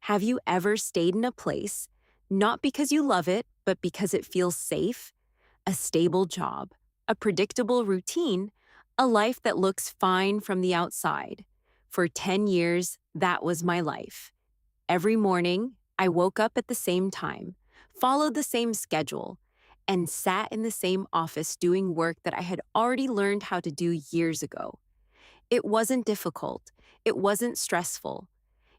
Have you ever stayed in a place, not because you love it, but because it feels safe? A stable job, a predictable routine, a life that looks fine from the outside. For 10 years, that was my life. Every morning, I woke up at the same time, followed the same schedule, and sat in the same office doing work that I had already learned how to do years ago. It wasn't difficult. It wasn't stressful.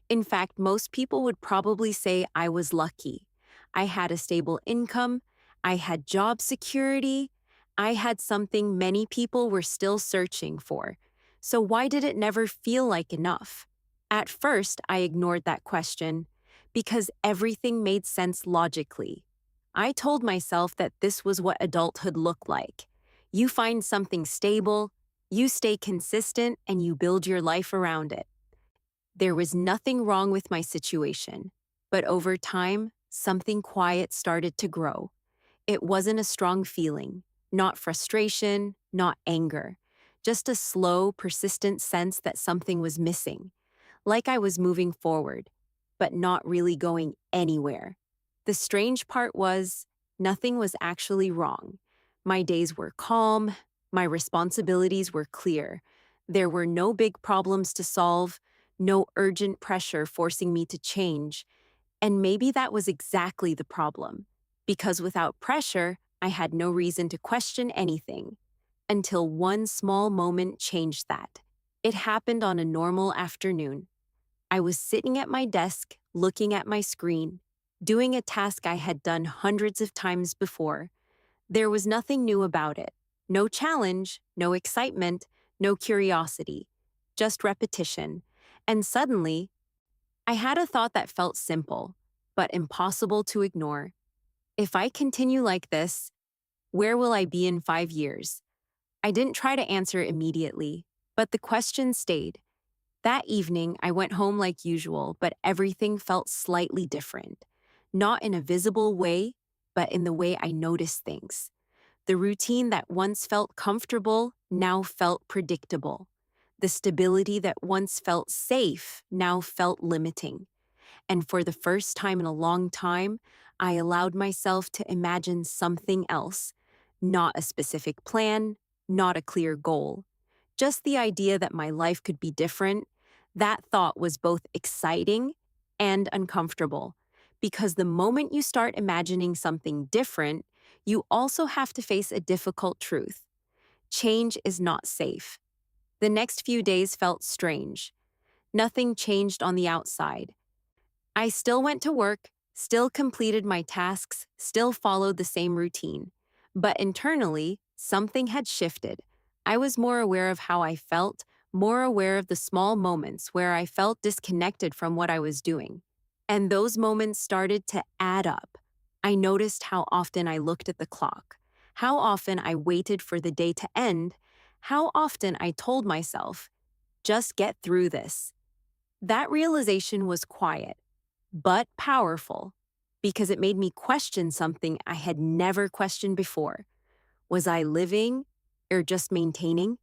In fact, most people would probably say I was lucky. I had a stable income, I had job security, I had something many people were still searching for. So why did it never feel like enough? At first, I ignored that question because everything made sense logically. I told myself that this was what adulthood looked like. You find something stable, you stay consistent, and you build your life around it. There was nothing wrong with my situation, but over time, something quiet started to grow. It wasn't a strong feeling, not frustration, not anger, just a slow, persistent sense that something was missing, like I was moving forward, but not really going anywhere. The strange part was, nothing was actually wrong. My days were calm, my responsibilities were clear. There were no big problems to solve, no urgent pressure forcing me to change. And maybe that was exactly the problem, because without pressure, I had no reason to question anything. Until one small moment changed that. It happened on a normal afternoon. I was sitting at my desk, looking at my screen, doing a task I had done hundreds of times before. There was nothing new about it. No challenge, no excitement, no curiosity, just repetition. And suddenly, I had a thought that felt simple, but impossible to ignore. If I continue like this, where will I be in 5 years? I didn't try to answer immediately, but the question stayed. That evening, I went home like usual, but everything felt slightly different. Not in a visible way, but in the way I noticed things. The routine that once felt comfortable now felt predictable. The stability that once felt safe now felt limiting. And for the first time in a long time, I allowed myself to imagine something else. Not a specific plan, not a clear goal. Just the idea that my life could be different. That thought was both exciting and uncomfortable. Because the moment you start imagining something different, you also have to face a difficult truth. Change is not safe. The next few days felt strange. Nothing changed on the outside. I still went to work, still completed my tasks, still followed the same routine. But internally, something had shifted. I was more aware of how I felt, more aware of the small moments where I felt disconnected from what I was doing. And those moments started to add up. I noticed how often I looked at the clock, how often I waited for the day to end, how often I told myself, just get through this. That realization was quiet but powerful, because it made me question something I had never questioned before. Was I living or just maintaining?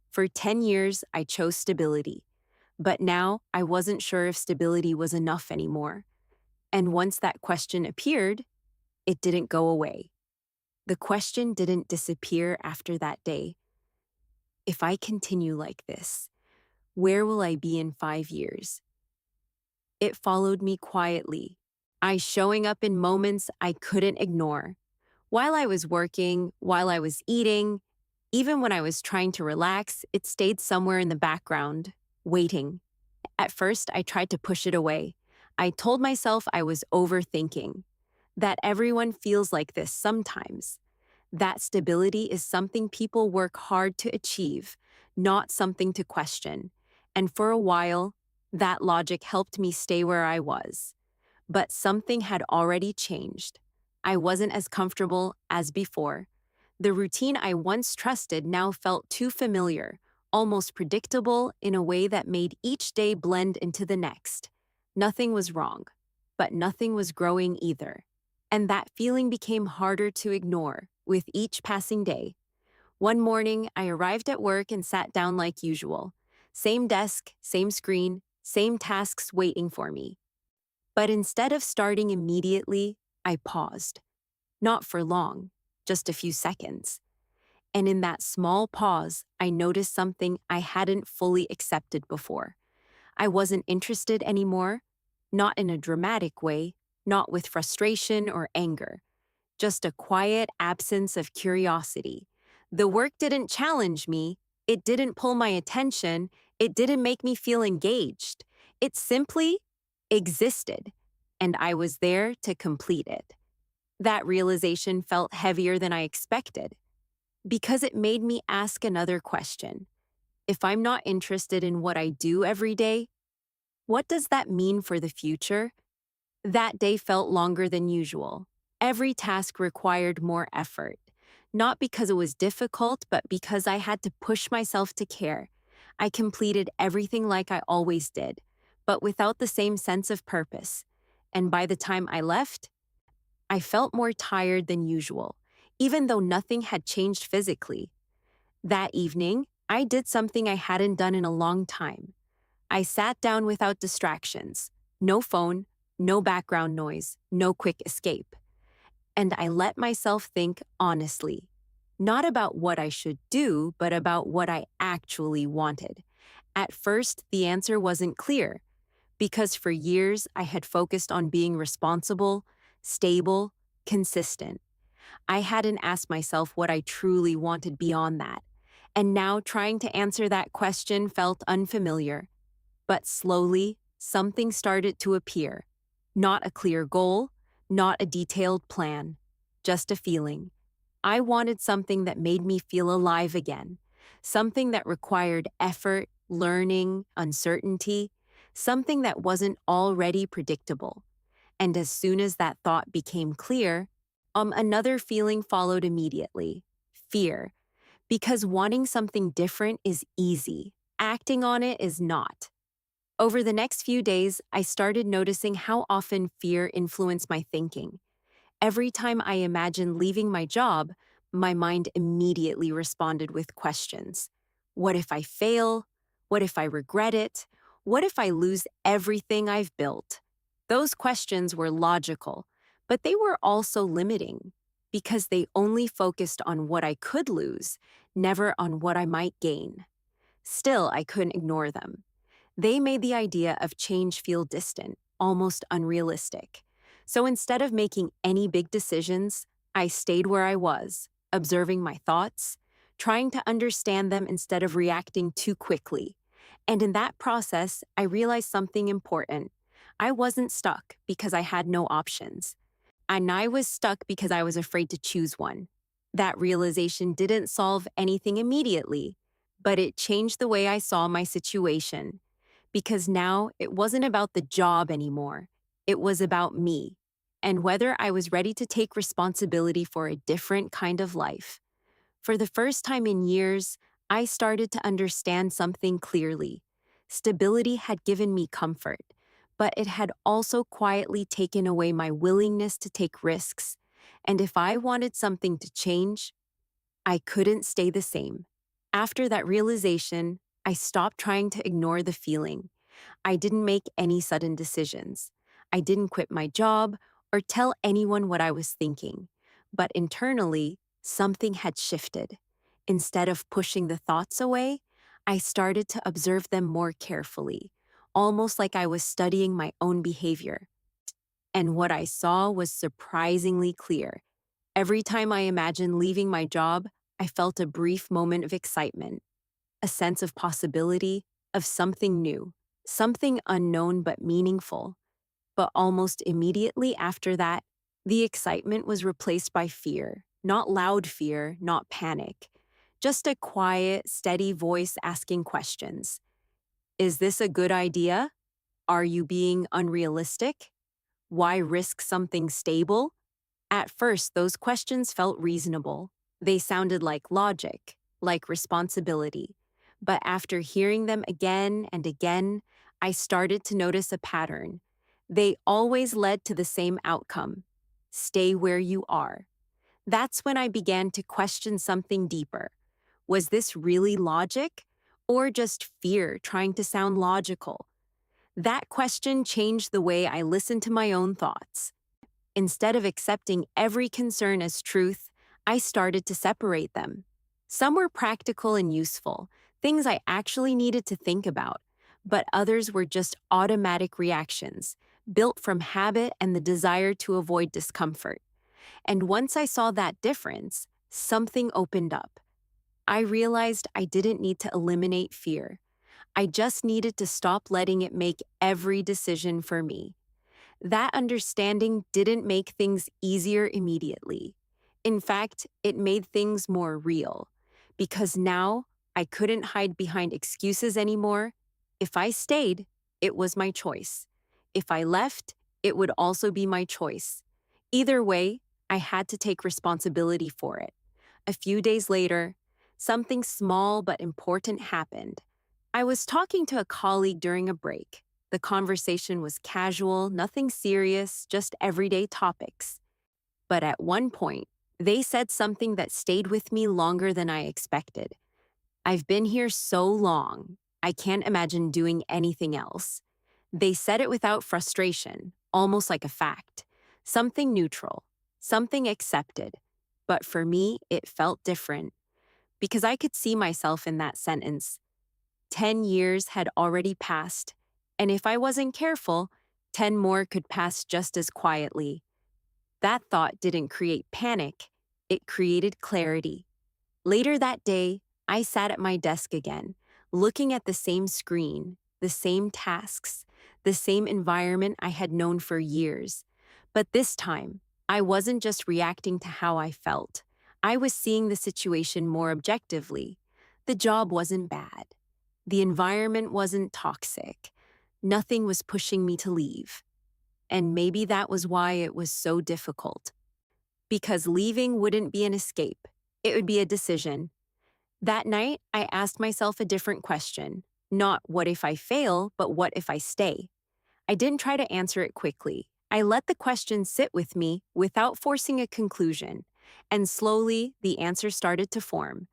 For 10 years, I chose stability, but now I wasn't sure if stability was enough anymore. And once that question appeared, it didn't go away. The question didn't disappear after that day. If I continue like this, where will I be in 5 years? It followed me quietly, I showing up in moments I couldn't ignore. While I was working, while I was eating, even when I was trying to relax, it stayed somewhere in the background, waiting. At first, I tried to push it away. I told myself I was overthinking, that everyone feels like this sometimes. That stability is something people work hard to achieve, not something to question. And for a while, that logic helped me stay where I was. But something had already changed. I wasn't as comfortable as before. The routine I once trusted now felt too familiar, almost predictable in a way that made each day blend into the next. Nothing was wrong, but nothing was growing either. And that feeling became harder to ignore with each passing day. One morning, I arrived at work and sat down like usual. Same desk, same screen, same tasks waiting for me. But instead of starting immediately, I paused. Not for long, just a few seconds. And in that small pause, I noticed something I hadn't fully accepted before. I wasn't interested anymore, not in a dramatic way, not with frustration or anger, just a quiet absence of curiosity. The work didn't challenge me, it didn't pull my attention, it didn't make me feel engaged. It simply existed, and I was there to complete it. That realization felt heavier than I expected because it made me ask another question. If I'm not interested in what I do every day, what does that mean for the future? That day felt longer than usual. Every task required more effort, not because it was difficult, but because I had to push myself to care. I completed everything like I always did, but without the same sense of purpose. And by the time I left, I felt more tired than usual, even though nothing had changed physically. That evening, I did something I hadn't done in a long time. I sat down without distractions, no phone, no background noise, no quick escape. And I let myself think honestly, not about what I should do, but about what I actually wanted. At first, the answer wasn't clear, because for years I had focused on being responsible, stable, consistent. I hadn't asked myself what I truly wanted beyond that. And now trying to answer that question felt unfamiliar. But slowly, something started to appear. Not a clear goal, not a detailed plan, just a feeling. I wanted something that made me feel alive again, something that required effort, learning, uncertainty, something that wasn't already predictable. And as soon as that thought became clear, another feeling followed immediately: fear. Because wanting something different is easy, acting on it is not. Over the next few days, I started noticing how often fear influenced my thinking. Every time I imagined leaving my job, my mind immediately responded with questions. What if I fail? What if I regret it? What if I lose everything I've built? Those questions were logical, but they were also limiting because they only focused on what I could lose, never on what I might gain. Still, I couldn't ignore them. They made the idea of change feel distant, almost unrealistic. So instead of making any big decisions, I stayed where I was, observing my thoughts, trying to understand them instead of reacting too quickly. And in that process, I realized something important. I wasn't stuck because I had no options. And I was stuck because I was afraid to choose one. That realization didn't solve anything immediately, but it changed the way I saw my situation. Because now it wasn't about the job anymore. It was about me and whether I was ready to take responsibility for a different kind of life. For the first time in years, I started to understand something clearly. Stability had given me comfort, but it had also quietly taken away my willingness to take risks. And if I wanted something to change, I couldn't stay the same. After that realization, I stopped trying to ignore the feeling. I didn't make any sudden decisions. I didn't quit my job or tell anyone what I was thinking. But internally, something had shifted. Instead of pushing the thoughts away, I started to observe them more carefully, almost like I was studying my own behavior. And what I saw was surprisingly clear. Every time I imagined leaving my job, I felt a brief moment of excitement, a sense of possibility, of something new, something unknown but meaningful. But almost immediately after that, the excitement was replaced by fear, not loud fear, not panic, just a quiet, steady voice asking questions. Is this a good idea? Are you being unrealistic? Why risk something stable? At first, those questions felt reasonable. They sounded like logic, like responsibility. But after hearing them again and again, I started to notice a pattern. They always led to the same outcome: stay where you are. That's when I began to question something deeper. Was this really logic? Or just fear trying to sound logical? That question changed the way I listened to my own thoughts. Instead of accepting every concern as truth, I started to separate them. Some were practical and useful, things I actually needed to think about, but others were just automatic reactions, built from habit and the desire to avoid discomfort. And once I saw that difference, something opened up. I realized I didn't need to eliminate fear. I just needed to stop letting it make every decision for me. That understanding didn't make things easier immediately. In fact, it made things more real. Because now I couldn't hide behind excuses anymore. If I stayed, it was my choice. If I left, it would also be my choice. Either way, I had to take responsibility for it. A few days later, something small but important happened. I was talking to a colleague during a break. The conversation was casual, nothing serious, just everyday topics. But at one point, they said something that stayed with me longer than I expected. "I've been here so long, I can't imagine doing anything else." They said it without frustration, almost like a fact. Something neutral, something accepted. But for me, it felt different because I could see myself in that sentence. 10 years had already passed, and if I wasn't careful, 10 more could pass just as quietly. That thought didn't create panic, it created clarity. Later that day, I sat at my desk again, looking at the same screen, the same tasks, the same environment I had known for years. But this time, I wasn't just reacting to how I felt. I was seeing the situation more objectively. The job wasn't bad. The environment wasn't toxic. Nothing was pushing me to leave. And maybe that was why it was so difficult. Because leaving wouldn't be an escape, it would be a decision. That night, I asked myself a different question. Not what if I fail, but what if I stay? I didn't try to answer it quickly. I let the question sit with me without forcing a conclusion. And slowly, the answer started to form.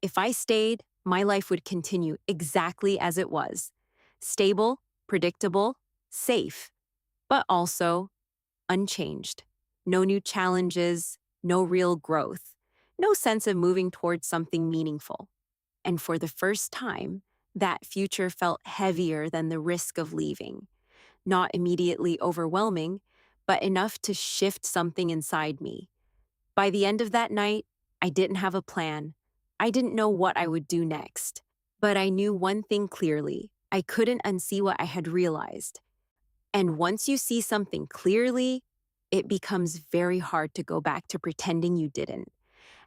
If I stayed, my life would continue exactly as it was. Stable, predictable, safe, but also unchanged. No new challenges, no real growth, no sense of moving towards something meaningful. And for the first time, that future felt heavier than the risk of leaving. Not immediately overwhelming, but enough to shift something inside me. By the end of that night, I didn't have a plan. I didn't know what I would do next. But I knew one thing clearly. I couldn't unsee what I had realized. And once you see something clearly, it becomes very hard to go back to pretending you didn't.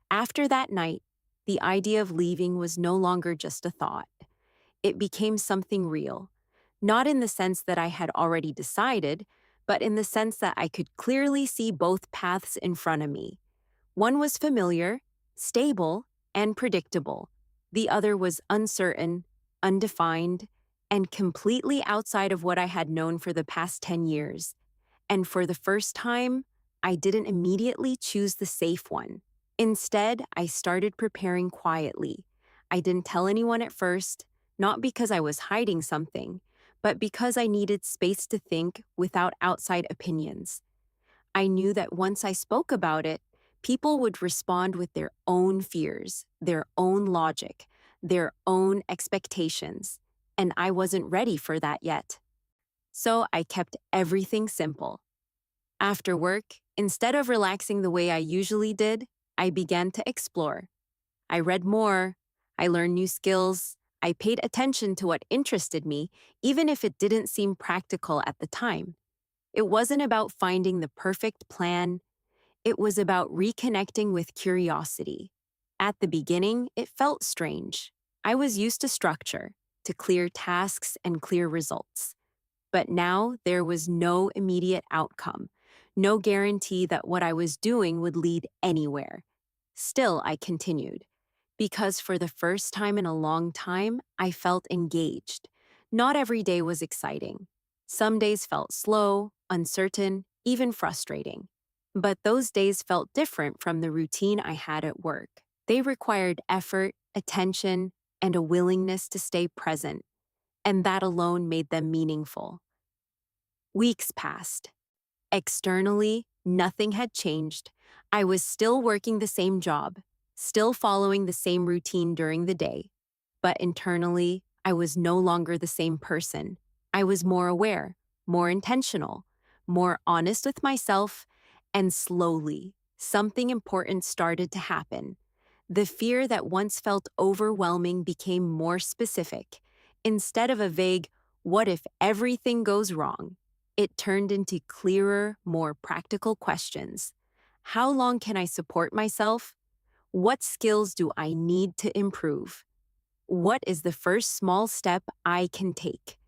After that night, the idea of leaving was no longer just a thought. It became something real. Not in the sense that I had already decided, but in the sense that I could clearly see both paths in front of me. One was familiar, stable, and predictable. The other was uncertain, undefined, and completely outside of what I had known for the past 10 years. And for the first time, I didn't immediately choose the safe one. Instead, I started preparing quietly. I didn't tell anyone at first, not because I was hiding something, but because I needed space to think without outside opinions. I knew that once I spoke about it, people would respond with their own fears, their own logic, their own expectations, and I wasn't ready for that yet. So I kept everything simple. After work, instead of relaxing the way I usually did, I began to explore. I read more, I learned new skills, I paid attention to what interested me, even if it didn't seem practical at the time. It wasn't about finding the perfect plan, it was about reconnecting with curiosity. At the beginning, it felt strange. I was used to structure, to clear tasks and clear results. But now there was no immediate outcome, no guarantee that what I was doing would lead anywhere. Still, I continued, because for the first time in a long time, I felt engaged. Not every day was exciting. Some days felt slow, uncertain, even frustrating. But those days felt different from the routine I had at work. They required effort, attention, and a willingness to stay present. and that alone made them meaningful. Weeks passed. Externally, nothing had changed. I was still working the same job, still following the same routine during the day. But internally, I was no longer the same person. I was more aware, more intentional, more honest with myself, and slowly, something important started to happen. The fear that once felt overwhelming became more specific. Instead of a vague, what if everything goes wrong? It turned into clearer, more practical questions. How long can I support myself? What skills do I need to improve? What is the first small step I can take?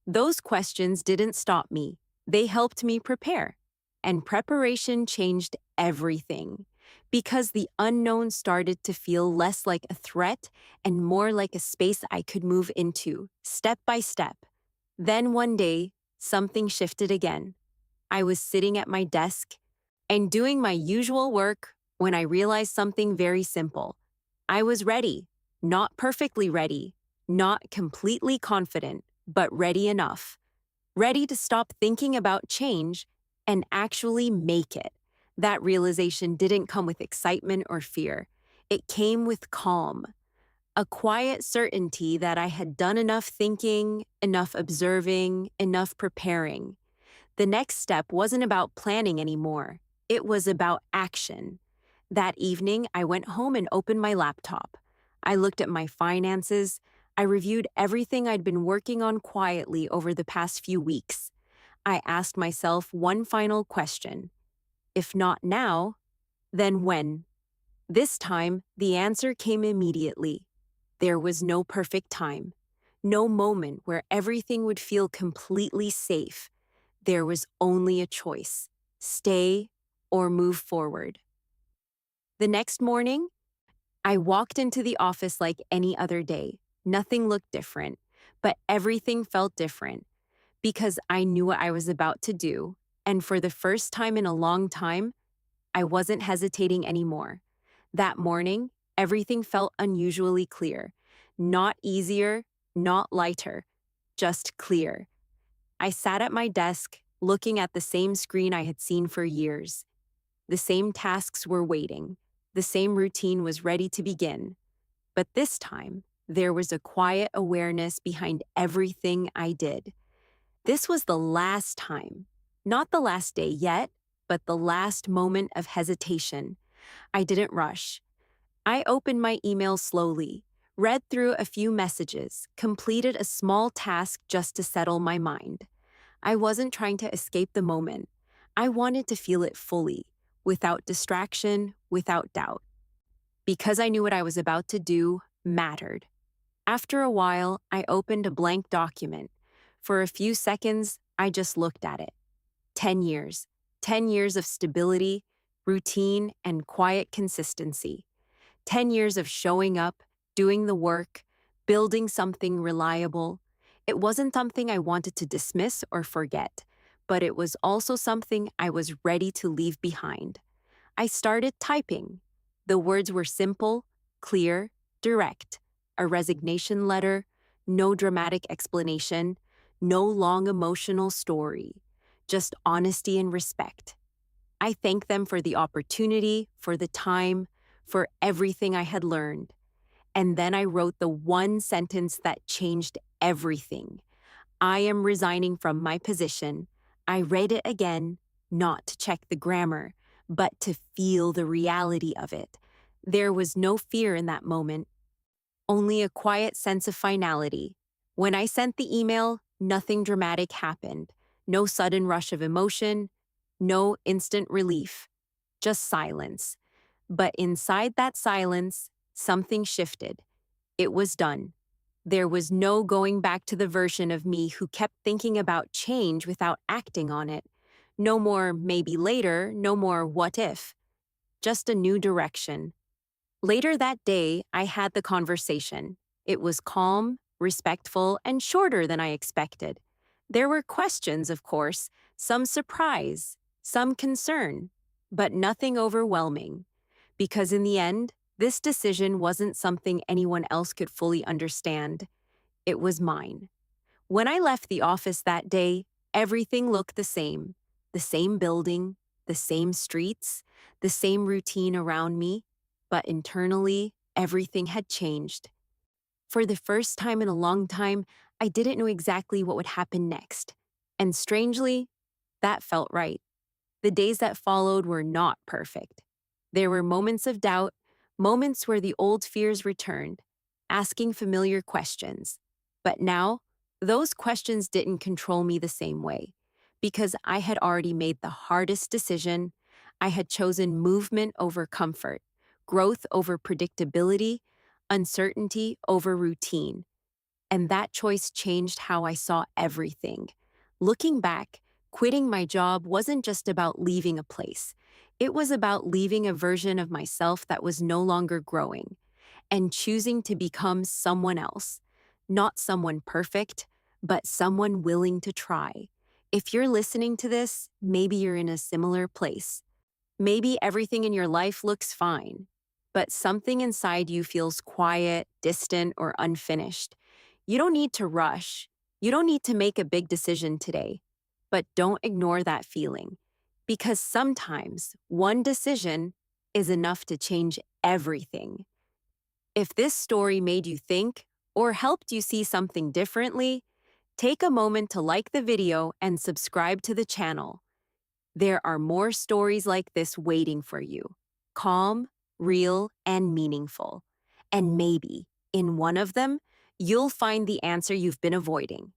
Those questions didn't stop me. They helped me prepare. And preparation changed everything because the unknown started to feel less like a threat and more like a space I could move into, step by step. Then one day, something shifted again. I was sitting at my desk and doing my usual work when I realized something very simple. I was ready, not perfectly ready, not completely confident, but ready enough. Ready to stop thinking about change and actually make it. That realization didn't come with excitement or fear. It came with calm, a quiet certainty that I had done enough thinking, enough observing, enough preparing. The next step wasn't about planning anymore. It was about action. That evening, I went home and opened my laptop. I looked at my finances. I reviewed everything I'd been working on quietly over the past few weeks. I asked myself one final question. If not now, then when? This time, the answer came immediately. There was no perfect time, no moment where everything would feel completely safe. There was only a choice: stay or move forward. The next morning, I walked into the office like any other day. Nothing looked different, but everything felt different because I knew what I was about to do. And for the first time in a long time, I wasn't hesitating anymore. That morning, everything felt unusually clear. Not easier, not lighter, just clear. I sat at my desk, looking at the same screen I had seen for years. The same tasks were waiting. The same routine was ready to begin. But this time, there was a quiet awareness behind everything I did. This was the last time. Not the last day yet, but the last moment of hesitation. I didn't rush. I opened my email slowly, read through a few messages, completed a small task just to settle my mind. I wasn't trying to escape the moment. I wanted to feel it fully, without distraction, without doubt. Because I knew what I was about to do mattered. After a while, I opened a blank document. For a few seconds, I just looked at it. 10 years. 10 years of stability, routine, and quiet consistency. 10 years of showing up, doing the work, building something reliable. It wasn't something I wanted to dismiss or forget, but it was also something I was ready to leave behind. I started typing. The words were simple, clear, direct. A resignation letter, no dramatic explanation, no long emotional story, just honesty and respect. I thanked them for the opportunity, for the time, for everything I had learned. And then I wrote the one sentence that changed everything. I am resigning from my position. I read it again, not to check the grammar, but to feel the reality of it. There was no fear in that moment, only a quiet sense of finality. When I sent the email, nothing dramatic happened. No sudden rush of emotion, no instant relief, just silence. But inside that silence, something shifted. It was done. There was no going back to the version of me who kept thinking about change without acting on it. No more maybe later, no more what if. Just a new direction. Later that day, I had the conversation. It was calm, respectful, and shorter than I expected. There were questions, of course, some surprise, some concern, but nothing overwhelming. Because in the end, this decision wasn't something anyone else could fully understand. It was mine. When I left the office that day, everything looked the same building, the same streets, the same routine around me, but internally, everything had changed. For the first time in a long time, I didn't know exactly what would happen next. And strangely, that felt right. The days that followed were not perfect. There were moments of doubt, moments where the old fears returned, asking familiar questions. But now, those questions didn't control me the same way because I had already made the hardest decision. I had chosen movement over comfort, growth over predictability, uncertainty over routine. And that choice changed how I saw everything. Looking back, quitting my job wasn't just about leaving a place. It was about leaving a version of myself that was no longer growing and choosing to become someone else. Not someone perfect, but someone willing to try. If you're listening to this, maybe you're in a similar place. Maybe everything in your life looks fine, but something inside you feels quiet, distant, or unfinished. You don't need to rush. You don't need to make a big decision today. But don't ignore that feeling, because sometimes one decision is enough to change everything. If this story made you think or helped you see something differently, take a moment to like the video and subscribe to the channel. There are more stories like this waiting for you, calm, real, and meaningful. And maybe, in one of them, you'll find the answer you've been avoiding.